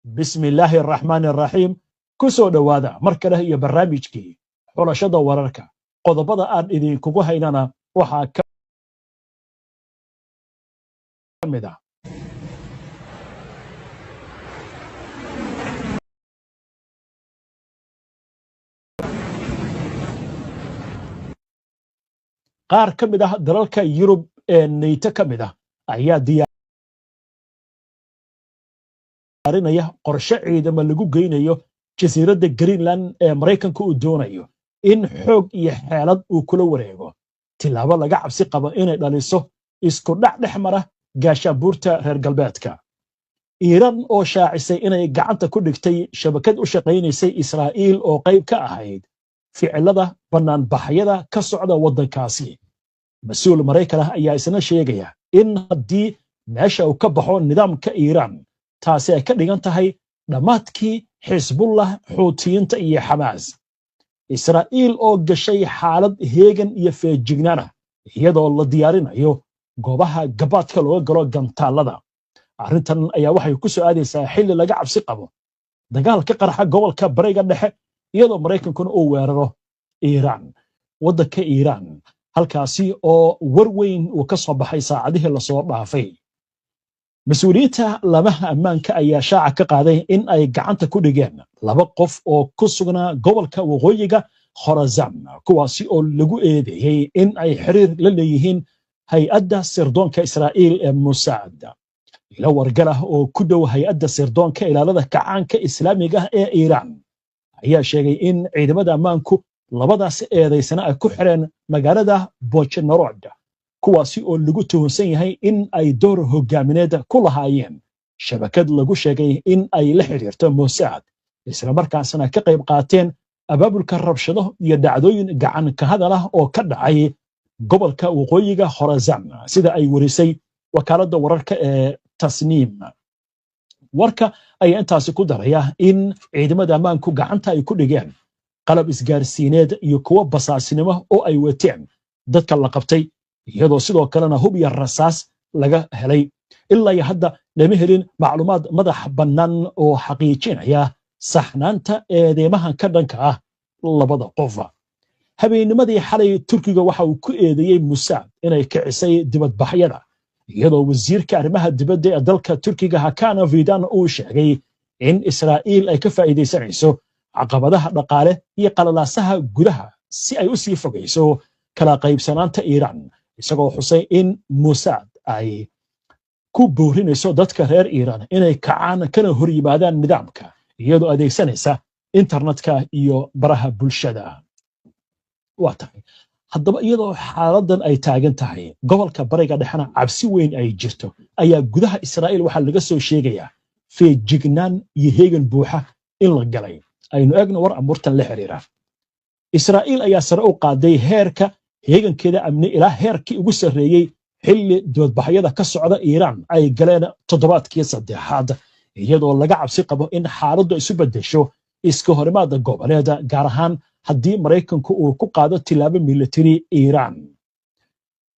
بسم الله الرحمن الرحيم كسو دوادا مركله iyo barnaamijkii xulashada wararka qodobada aan idin kugu haynana waxa kamid ah qaar kamid ah dalalka Yurub ee NATO kamid ah ayaa diyaarinaya qorshe ciidamo lagu geynayo jasiiradda Greenland ee Mareykanka uu doonayo in xoog iyo xeelad uu kula wareego tilaabo laga cabsi qabo inay dhaliso isku dhac dhexmara gaashaanbuurta reer galbeedka Iran oo shaacisay inay gacanta ku dhigtay shabakad u shaqeynaysay Israa'iil oo qayb ka ahayd ficilada banaanbaxyada ka socda waddankaasi mas'uul Mareykan ah ayaa isna sheegaya in haddii meesha uu ka baxo nidaamka Iran taasi ay ka dhigan tahay dhamaadkii Xisbullah Xuutiyiinta iyo Xamaas Israa'iil oo gashay xaalad heegan iyo feejignaan iyadoo la diyaarinayo goobaha gabaadka loo galo gantaalada arrintan ayaa waxay ku soo aadaysaa xilli laga cabsi qabo dagaal ka qarxa gobolka Bariga Dhexe iyadoo Mareykankuna uu weeraro Iran waddanka Iran halkaasi oo war weyn uu ka soo baxay saacadihii la soo dhaafay mas'uuliyiinta lamaha ammaanka ayaa shaaca ka qaaday in ay gacanta ku dhigeen laba qof oo ku sugnaa gobolka waqooyiga Khorasan kuwaasi oo lagu eedeeyay in ay xiriir la leeyihiin hay'adda sirdoonka Israa'iil ee Mossad ila wargalah oo ku dhow hay'adda sirdoonka ilaalada kacaanka Islaamiga ee Iran ayaa sheegay in ciidamada ammaanku labadaas eedeysana ay ku xireen magaalada Bochenarod kuwaasi oo lagu tuhunsan yahay in ay door hogaamineed ku lahaayeen shabakad lagu sheegay in ay la xiriirto Mossad isla markaasna ka qayb qaateen abaabulka rabshado iyo dhacdooyin gacan ka hadal ah oo ka dhacay gobolka waqooyiga Khorasan sida ay warisay wakaaladda wararka ee Tasniim warka ayaa intaasi ku daraya in ciidamada ammaanku gacanta ay ku dhigeen qalab isgaarsiineed iyo kuwa basaasinimo oo ay wateen dadka la qabtay iyadoo sidoo kalena hub iyo rasaas laga helay ilaa hadda lama helin macluumaad madax bannaan oo xaqiijinaya saxnaanta eedeymahan ka dhanka ah labada qof habeennimadii xalay Turkiga waxa uu ku eedeeyay Mossad inay kicisay dibadbaxyada iyadoo wasiirka arrimaha dibadda ee dalka Turkiga Hakan Fidan uu sheegay in Israa'iil ay ka faa'iideysanayso caqabadaha dhaqaale iyo qalalaasaha gudaha si ay u sii fogeyso kala qaybsanaanta Iran isagoo xusay in Mossad ay ku boorinayso dadka reer Iran inay kacaan kana hor yimaadaan nidaamka iyadoo adeegsanaysa internetka iyo baraha bulshada waa tahay haddaba iyadoo xaaladan ay taagan tahay gobolka Bariga Dhexena cabsi weyn ay jirto ayaa gudaha Israa'iil waxa laga soo sheegayaa feejignaan iyo heegan buuxa in la galay aynu eegno war amurtan la xiriira Israa'iil ayaa sare u qaaday heerka heegankeeda amni ilaa heerkii ugu sarreeyay xilli doodbaxyada ka socda Iran ay galeen toddobaadkii saddexaad iyadoo laga cabsi qabo in xaaladdu isu beddesho iska horimaada goboleeda gaar ahaan haddii Mareykanku uu ku qaado tilaabo military Iran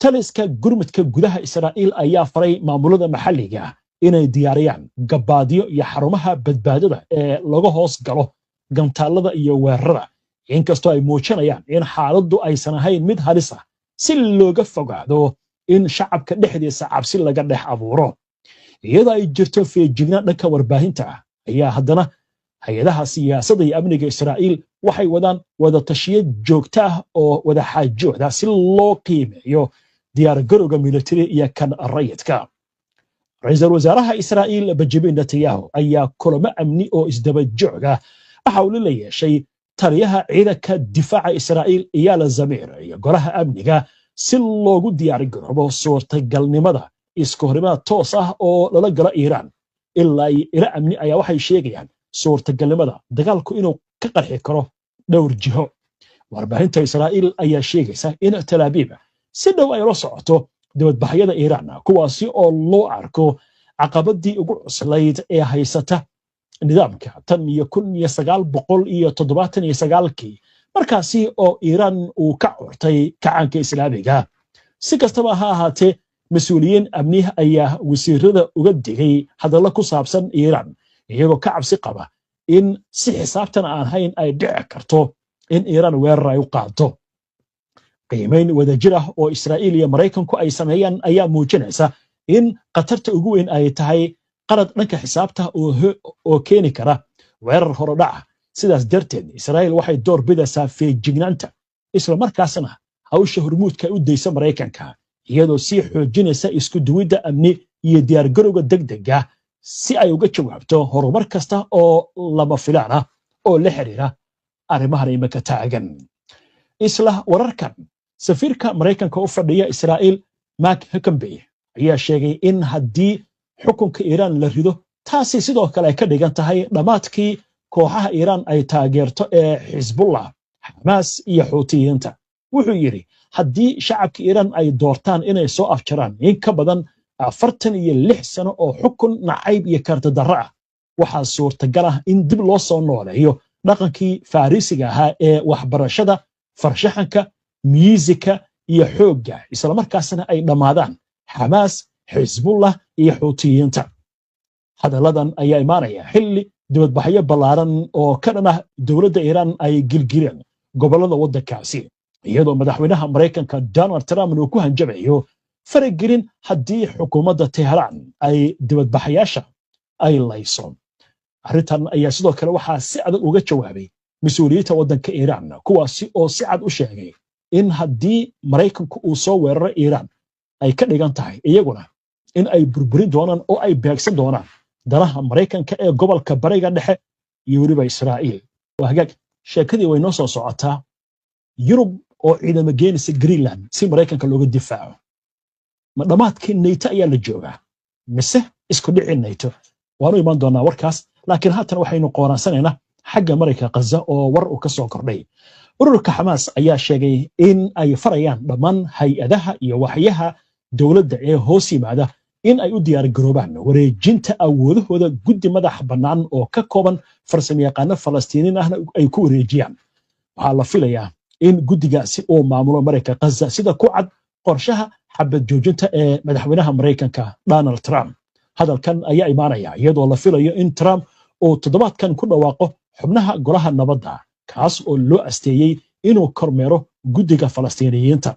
taliska gurmadka gudaha Israa'iil ayaa faray maamulada maxalliga inay diyaariyaan gabaadyo iyo xarumaha badbaadada ee laga hoos galo gantaalada iyo weerarada inkastoo ay muujinayaan in xaaladdu aysan ahayn mid halis ah si looga fogaado in shacabka dhexdiisa cabsi laga dhex abuuro iyadoo ay jirto feejignaan dhanka warbaahinta ayaa haddana hay'adaha siyaasadda iyo amniga Israa'iil waxay wadaan wada tashiyo joogto ah oo wada xaajooda si loo qiimeeyo diyaargarowga military iyo kan rayidka ra'iisul wasaaraha Israa'iil Benjamin Netanyahu ayaa kulamo amni oo isdaba jooga waxa uu la yeeshay taliyaha ciidanka difaaca Israa'iil Eyal Zamir iyo golaha amniga si loogu diyaargaroobo suurtagalnimada isku horimaad toos ah oo lala galo Iran ilaa ila amni ayaa waxay sheegayaan suurtagalnimada dagaalku inuu ka qarxi karo dhowr jiho warbaahinta Israa'iil ayaa sheegaysa in Tel Aviv si dhow ay la socoto dibadbaxyada Iran kuwaasi oo loo arko caqabadii ugu cuslayd ee haysata nidaamka tan iyo 1979 markaasi oo Iran uu ka curtay kacaanka Islaamiga si kastaba ha ahaatee mas'uuliyiin amni ayaa wasiirada uga digay hadallo ku saabsan Iran iyagoo ka cabsi qaba in si xisaabtan aan hayn ay dhici karto in Iiraan weerar ay u qaado. qiimayn wadajir ah oo Israa'iil iyo Maraykanku ay sameeyaan ayaa muujinaysa in qatarta ugu weyn ay tahay qalad dhanka xisaabta oo keeni kara weerar horodhaca. sidaas darteed Israa'iil waxay door bidaysaa feejignaanta isla markaasna hawsha hormuudka u daysa Maraykanka iyadoo sii xoojinaysa isku duwidda amni iyo diyaargarowga degdega si ay uga jawaabto horumar kasta oo lama filaan ah oo la xiriira arrimahan imika taagan. isla wararkan safiirka Maraykanka u fadhiya Israa'iil Mark Huckabee ayaa sheegay in haddii xukunka Iiraan la rido taasi sidoo kale ay ka dhigan tahay dhamaadkii kooxaha Iiraan ay taageerto ee Xisbullah, Xamaas iyo Xuutiyiinta. wuxuu yiri haddii shacabka Iiraan ay doortaan inay soo afjaraan in ka badan 46 sano oo xukun nacayb iyo karti darro ah, waxaa suurtagal ah in dib loo soo nooleeyo dhaqankii Farisiga ahaa ee waxbarashada, farshaxanka, miisika iyo xoogga, isla markaasna ay dhamaadaan Xamaas, Xisbullah iyo Xuutiyiinta. hadalladan ayaa imaanaya xilli dibadbaxyo ballaaran oo ka dhan ah dowladda Iiraan ay gilgileen gobollada waddankaasi, iyadoo madaxweynaha Maraykanka Donald Trump uu ku hanjabayo faragelin haddii xukuumadda Tehran ay dibadbaxayaasha ay layso. arrintan ayaa sidoo kale waxaa si adag uga jawaabay mas'uuliyiinta waddanka Iiraan, kuwaasi oo si cad u sheegay in haddii Maraykanku uu soo weeraro Iiraan ay ka dhigan tahay iyaguna in ay burburin doonaan oo ay beegsan doonaan danaha Maraykanka ee gobolka Bariga Dhexe iyo weliba Israa'iil. waa hagaag sheekadii way noo soo socotaa. Yurub oo ciidamo geenaysa Greenland si Maraykanka looga difaaco. ma dhamaadkii NATO ayaa la joogaa mise isku dhici NATO? waanu imaan doonaa warkaas, laakiin haatan waxaynu qoransanaynaa xagga Maraykanka Gaza oo war uu ka soo kordhay. ururka Xamaas ayaa sheegay in ay farayaan dhammaan hay-adaha iyo waxyaha dowladda ee hoos yimaada in ay u diyaar garoobaan wareejinta awoodahooda guddi madax bannaan oo ka kooban farsamayaqaano Falastiiniin ahna ay ku wareejiyaan. waxaa la filayaa in guddigaasi uu maamulo Maraykanka Gaza sida ku cad qorshaha xabad joojinta ee madaxweynaha Maraykanka Donald Trump. hadalkan ayaa imaanaya iyadoo la filayo in Trump uu toddobaadkan ku dhawaaqo xubnaha golaha nabadda, kaas oo loo asteeyey inuu kormeero guddiga Falastiiniyiinta.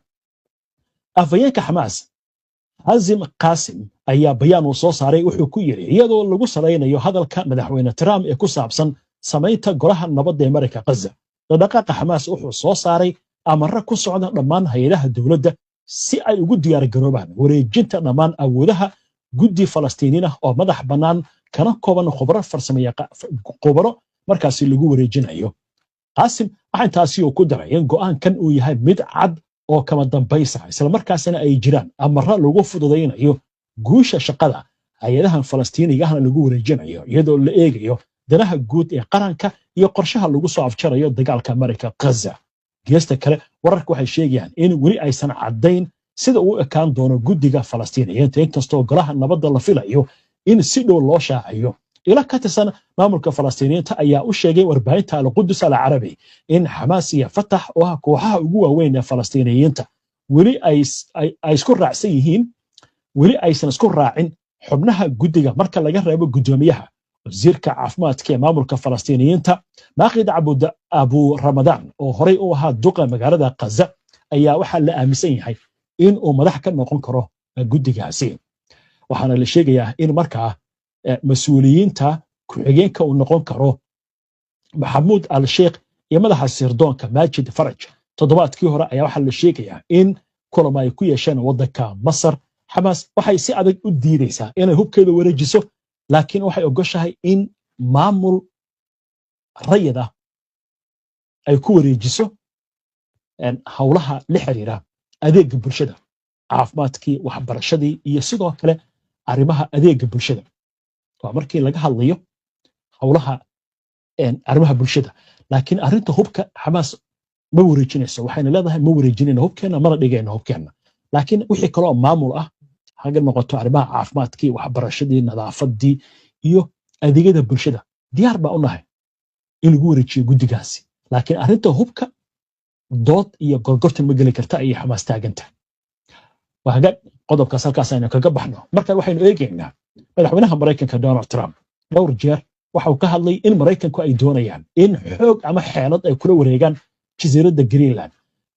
afhayeenka Xamaas Hazim Qasim ayaa bayaan uu soo saaray wuxuu ku yiri iyadoo lagu salaynayo hadalka madaxweyne Trump ee ku saabsan samaynta golaha nabadda ee Maraykanka Gaza. dhaqaaqa Xamaas wuxuu soo saaray amarro ku socda dhammaan hay'adaha dowladda si ay ugu diyaar garoobaan wareejinta dhammaan awoodaha guddi Falastiiniin ah oo madax bannaan kana kooban khubaro markaasi lagu wareejinayo. Qasim waxa intaasi uu ku daray in go'aankan uu yahay mid cad oo kama dambaysa, isla markaasna ay jiraan amarro lagu fududeynayo guusha shaqada hay'adahan Falastiiniga ahna lagu wareejinayo iyadoo la eegayo danaha guud ee qaranka iyo qorshaha lagu soo afjarayo dagaalka Maraykanka Gaza. geesta kale wararku waxay sheegayaan in weli aysan caddayn sida uu ekaan doono guddiga Falastiiniyiinta, inkastoo golaha nabadda la filayo in si dhow loo shaaciyo. ila ka tirsan maamulka Falastiiniyiinta ayaa u sheegay warbaahinta Al-Quds Al-Carabi in Xamaas iyo Fatah oo ah kooxaha ugu waaweyn ee Falastiiniyiinta weli ay isku raacsan yihiin, weli aysan isku raacin xubnaha guddiga marka laga reebo guddoomiyaha. wasiirka caafimaadka ee maamulka Falastiiniyiinta Maaqid Abu Ramadaan oo horey u ahaa duqa magaalada Gaza ayaa waxaa la aaminsan yahay in uu madax ka noqon karo guddigaasi. waxaana la sheegayaa in markaa mas'uuliyiinta ku-xigeenka uu noqon karo Maxamuud al-Sheikh iyo madaxa sirdoonka Majid Faraj. toddobaadkii hore ayaa waxaa la sheegayaa in kulamo ay ku yeesheen waddanka Masar. Xamaas waxay si adag u diidaysaa inay hubkeeda wareejiso, laakiin waxay ogoshahay in maamul rayid ah ay ku wareejiso howlaha la xiriira adeegga bulshada, caafimaadkii, waxbarashadii iyo sidoo kale arrimaha adeegga bulshada. waa markii laga hadlayo howlaha arrimaha bulshada, laakiin arrinta hubka Xamaas ma wareejinayso. waxayna leedahay ma wareejinayno hubkeena, mana dhigayno hubkeena, laakiin wixii kaloo maamul ah haga noqoto arrimaha caafimaadkii, waxbarashadii, nadaafadii iyo adeegyada bulshada diyaar baa u nahay in lagu wareejiyo guddigaasi. laakiin arrinta hubka dood iyo gorgortan ma geli karta ayay Xamaas taaganta. waa hagaag qodobkaas halkaas aynu kaga baxno. markaan waxaynu eegaynaa madaxweynaha Maraykanka Donald Trump dhowr jeer waxa uu ka hadlay in Maraykanku ay doonayaan in xoog ama xeelad ay kula wareegaan jasiiradda Greenland.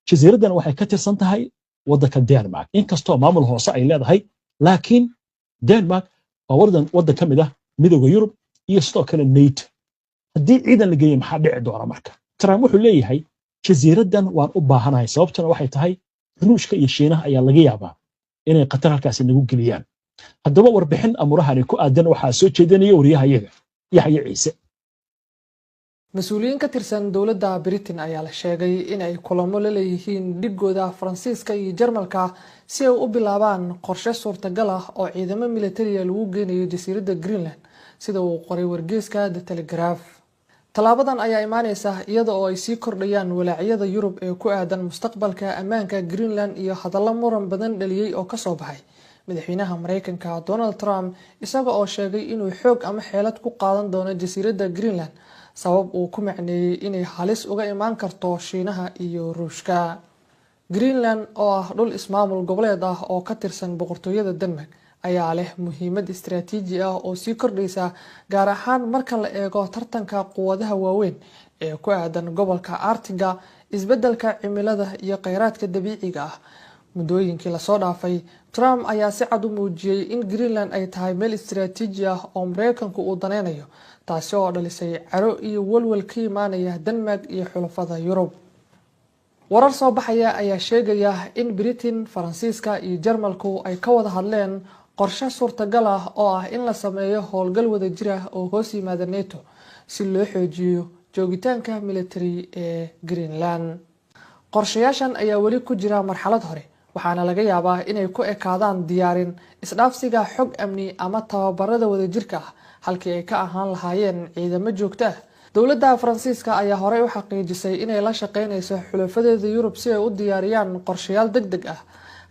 Jasiiraddan waxay ka tirsan tahay waddanka Denmark, inkastoo maamul hoose ay leedahay, laakiin Denmark waa waddan ka mid ah midowga Yurub iyo sidoo kale NATO. haddii ciidan la geeyo maxaa dhici doona marka? Trump wuxuu leeyahay jasiiraddan waan u baahanahay, sababtuna waxay tahay Ruushka iyo Shiinaha ayaa laga yaabaa inay qatar halkaasi nagu geliyaan. haddaba warbixin amurahani ku aadan waxaa soo jeedinaya wariyahayaga Yaxya Ciise. mas-uuliyiin ka tirsan dowladda Britain ayaa la sheegay in ay kulamo la leeyihiin dhigooda Faransiiska iyo Jarmalka si ay u bilaabaan qorshe suurtagal ah oo ciidamo militariga lagu geynayo jasiiradda Greenland, sida uu qoray wargeyska The Telegraph. Talaabadan ayaa imaanaysa iyada oo ay sii kordhayaan walaacyada Yurub ee ku aadan mustaqbalka ammaanka Greenland iyo hadallo muran badan dhaliyay oo ka soo baxay madaxweynaha Mareykanka Donald Trump, isaga oo sheegay inuu xoog ama xeelad ku qaadan doono jasiiradda Greenland, sabab uu ku macneeyay inay halis uga imaan karto Shiinaha iyo Ruushka. Greenland oo ah dhul ismaamul goboleed ah oo ka tirsan boqortooyada Denmark ayaa leh muhiimad istiraatiiji ah oo sii kordhaysa, gaar ahaan marka la eego tartanka quwadaha waaweyn ee ku aadan gobolka Arctic, isbeddelka cimilada iyo kheyraadka dabiiciga ah. muddooyinkii lasoo dhaafay, Trump ayaa si cad u muujiyay in Greenland ay tahay meel istiraatiiji ah oo Mareykanku uu daneynayo, taasi oo dhalisay caro iyo walwal ka imaanaya Denmark iyo xulafada Yurub. warar soo baxaya ayaa sheegaya in Britain, Faransiiska iyo Jarmalku ay ka wada hadleen qorshe suurtagal ah oo ah in la sameeyo howlgal wadajir ah oo hoos yimaada NATO si loo xoojiyo joogitaanka military ee Greenland. qorshayaashan ayaa weli ku jira marxalad hore, waxaana laga yaabaa inay ku ekaadaan diyaarin isdhaafsiga xog amni ama tababarada wadajirka ah halkii ay ka ahaan lahaayeen ciidamo joogto ah. dowladda Faransiiska ayaa horey u xaqiijisay inay la shaqeynayso xulafadeeda Yurub si ay u diyaariyaan qorshayaal degdeg ah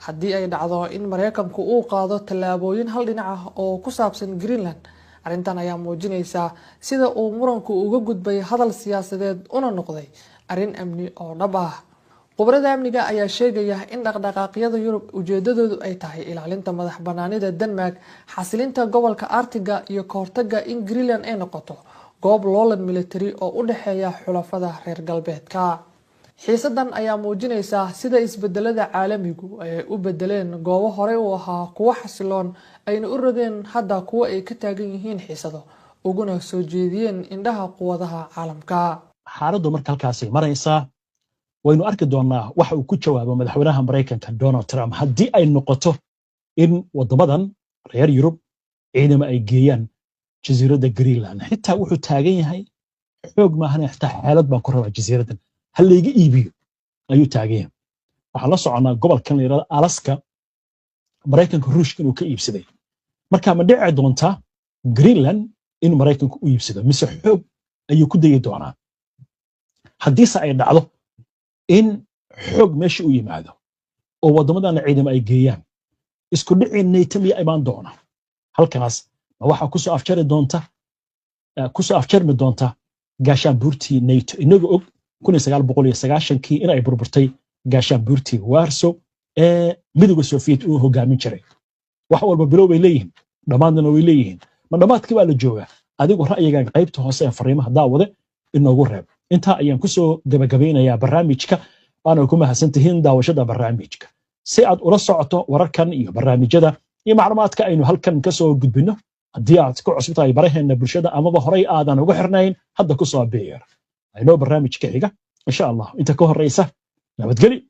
haddii ay dhacdo in Mareykanku uu qaado tallaabooyin hal dhinac ah oo ku saabsan Greenland. arrintan ayaa muujinaysa sida uu muranku uga gudbay hadal siyaasadeed una noqday arrin amni oo dhab ah. khubarada amniga ayaa sheegaya in dhaqdhaqaaqyada Yurub ujeedadoodu ay tahay ilaalinta madax bannaanida Denmark, xasilinta gobolka Arctic iyo ka hortagga in Greenland ay noqoto goob loolan military oo u dhexeeya xulafada reer galbeedka. xiisadan ayaa muujinaysa sida isbedelada caalamigu ay u bedeleen goobo hore u ahaa kuwa xasiloon ayna u rogeen hadda kuwa ay ka taagan yihiin xiisado, uguna soo jeediyeen indhaha quwadaha caalamka. xaaladdu marka halkaasi maraysa, waynu arki doonaa waxa uu ku jawaabo madaxweynaha Mareykanka Donald Trump haddii ay noqoto in wadamadan reer Yurub ciidamo ay geeyaan jasiiradda Greenland. xitaa wuxuu taagan yahay xoog maahan, xitaa xeelad baan ku rabaa jasiiraddan hal layga iibiyo ayuu taagan yahay. waxaan la soconaa gobolkan la yidhahdo Alaska, Mareykanka Ruushka inuu ka iibsaday. marka ma dhici doontaa Greenland in Mareykanku u iibsado mise xoog ayuu ku dayi doonaa? haddiise ay dhacdo in xoog meesha u yimaado oo wadamadan ciidamo ay geeyaan, isku dhicin NATO miya imaan doona? halkaas ma waxa kusoo afjarmi doonta gaashaanbuurtii NATO, inagoo og 1990kii in ay burburtay gaashaanbuurtii Warsaw ee midowga Soviet uu hogaamin jiray. wax walba bilow bay leeyihiin, dhammaadna way leeyihiin. ma dhammaadkii baa la joogaa? adigu ra'yigaaga qaybta hoose ee fariimaha daawade inoogu reeb. intaa ayaan kusoo gabagabeynayaa barnaamijka. waana ku mahadsantihiin daawashada barnaamijka. si aad ula socoto wararkan iyo barnaamijyada iyo macluumaadka aynu halkan ka soo gudbino, haddii aad ku cusub tahay baraheena bulshada amaba horey aadan ugu xirnayn, hadda ku soo biir. aynoo barnaamijka xiga insha Allah. inta ka horeysa nabadgeli.